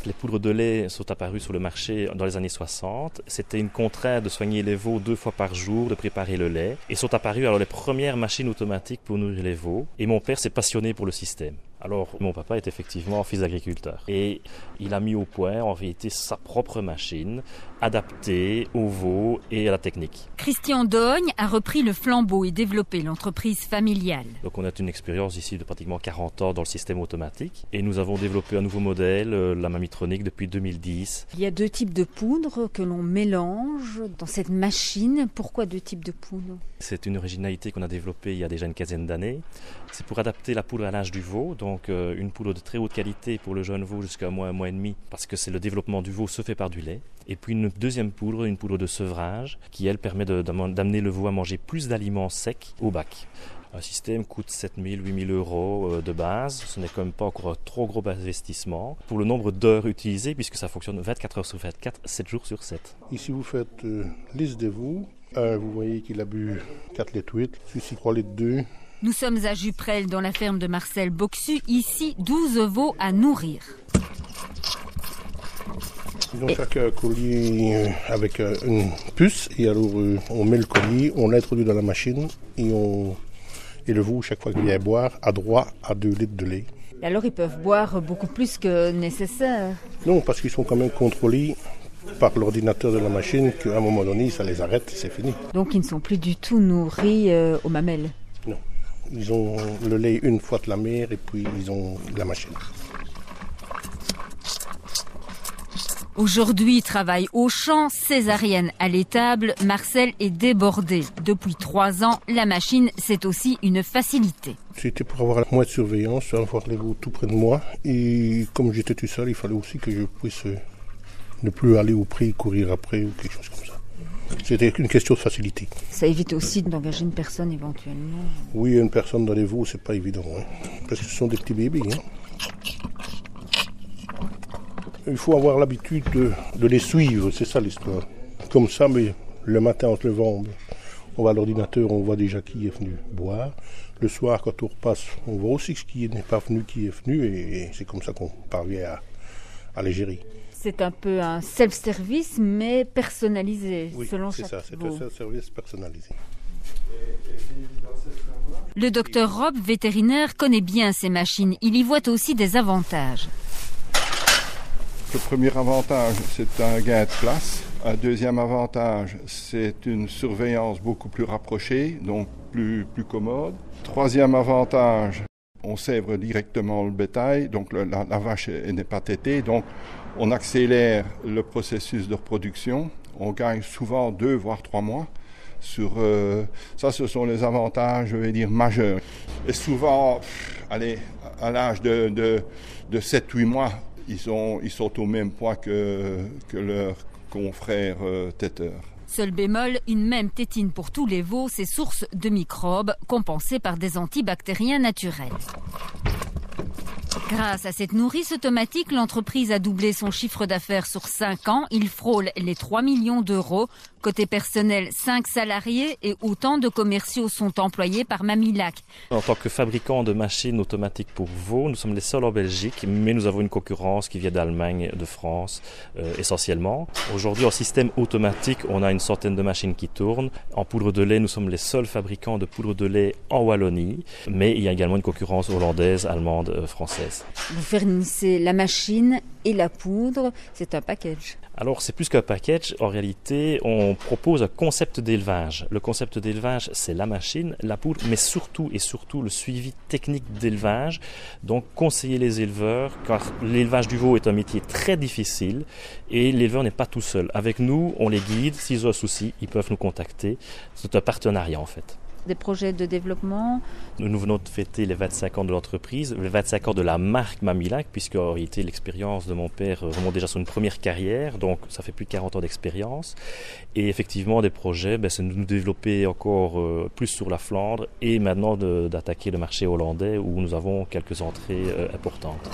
Les poudres de lait sont apparues sur le marché dans les années 60. C'était une contrainte de soigner les veaux 2 fois par jour, de préparer le lait. Et sont apparues alors les premières machines automatiques pour nourrir les veaux. Et mon père s'est passionné pour le système. Alors, mon papa est effectivement fils d'agriculteur. Et il a mis au point, en réalité, sa propre machine, adaptée aux veaux et à la technique. Christian Dogne a repris le flambeau et développé l'entreprise familiale. Donc, on a une expérience ici de pratiquement 40 ans dans le système automatique. Et nous avons développé un nouveau modèle, la Mamitronic, depuis 2010. Il y a 2 types de poudre que l'on mélange dans cette machine. Pourquoi 2 types de poudre ? C'est une originalité qu'on a développée il y a déjà une quinzaine d'années. C'est pour adapter la poudre à l'âge du veau. Donc une poudre de très haute qualité pour le jeune veau jusqu'à un mois et demi, parce que c'est le développement du veau se fait par du lait. Et puis une deuxième poudre, une poudre de sevrage, qui elle permet d'amener le veau à manger plus d'aliments secs au bac. Un système coûte 7 000, 8 000 euros de base. Ce n'est quand même pas encore un trop gros investissement pour le nombre d'heures utilisées, puisque ça fonctionne 24 heures sur 24, 7 jours sur 7. Ici, vous faites lisse des veaux. Vous voyez qu'il a bu 4 litres 8, celui-ci 3 litres 2. Nous sommes à Juprel, dans la ferme de Marcel Boxu. Ici, 12 veaux à nourrir. Ils ont chaque collier avec une puce. Et alors, on met le collier, on l'introduit dans la machine et le veau, chaque fois qu'il vient boire, a droit à 2 litres de lait. Et alors, ils peuvent boire beaucoup plus que nécessaire. Non, parce qu'ils sont quand même contrôlés par l'ordinateur de la machine, qu'à un moment donné, ça les arrête, c'est fini. Donc, ils ne sont plus du tout nourris aux mamelles. Non. Ils ont le lait une fois de la mère et puis ils ont la machine. Aujourd'hui, travail au champ, césarienne à l'étable, Marcel est débordé. Depuis 3 ans, la machine, c'est aussi une facilité. C'était pour avoir moins de surveillance, avoir les veaux tout près de moi. Et comme j'étais tout seul, il fallait aussi que je puisse ne plus aller au prix, courir après ou quelque chose comme ça. C'était une question de facilité. Ça évite aussi d'engager une personne éventuellement. Oui, une personne dans les veaux, c'est pas évident. Parce que ce sont des petits bébés. Il faut avoir l'habitude de les suivre, c'est ça l'histoire. Comme ça, mais le matin en se levant, on va à l'ordinateur, on voit déjà qui est venu boire. Le soir, quand on repasse, on voit aussi qui n'est pas venu, qui est venu. Et c'est comme ça qu'on parvient à les gérer. C'est un peu un self-service, mais personnalisé, oui, selon c'est chaque ça, c'est veau. un self-service personnalisé. Le docteur Rob, vétérinaire, connaît bien ces machines. Il y voit aussi des avantages. Le premier avantage, c'est un gain de place. Un deuxième avantage, c'est une surveillance beaucoup plus rapprochée, donc plus commode. Troisième avantage, on sèvre directement le bétail, donc la vache n'est pas tétée, donc on accélère le processus de reproduction. On gagne souvent 2 voire 3 mois. Ça, ce sont les avantages, je vais dire, majeurs. Et souvent, à l'âge de 7-8 mois, ils sont au même poids que leurs confrères téteurs. Seul bémol, une même tétine pour tous les veaux, c'est source de microbes compensée par des antibactériens naturels. Grâce à cette nourrice automatique, l'entreprise a doublé son chiffre d'affaires sur 5 ans. Il frôle les 3 millions d'euros. Côté personnel, 5 salariés et autant de commerciaux sont employés par Mamilac. En tant que fabricant de machines automatiques pour veaux, nous sommes les seuls en Belgique, mais nous avons une concurrence qui vient d'Allemagne, de France essentiellement. Aujourd'hui, en système automatique, on a une centaine de machines qui tournent. En poudre de lait, nous sommes les seuls fabricants de poudre de lait en Wallonie, mais il y a également une concurrence hollandaise, allemande, française. Vous fournissez la machine et la poudre, c'est un package. Alors, c'est plus qu'un package. En réalité, on propose un concept d'élevage. Le concept d'élevage, c'est la machine, la poudre, mais surtout le suivi technique d'élevage. Donc, conseiller les éleveurs, car l'élevage du veau est un métier très difficile et l'éleveur n'est pas tout seul. Avec nous, on les guide. S'ils ont un souci, ils peuvent nous contacter. C'est un partenariat, en fait. Des projets de développement. Nous venons de fêter les 25 ans de l'entreprise, les 25 ans de la marque Mamilac, puisque en réalité l'expérience de mon père remonte déjà sur une première carrière, donc ça fait plus de 40 ans d'expérience. Et effectivement, des projets, c'est de nous développer encore plus sur la Flandre et maintenant d'attaquer le marché hollandais où nous avons quelques entrées importantes.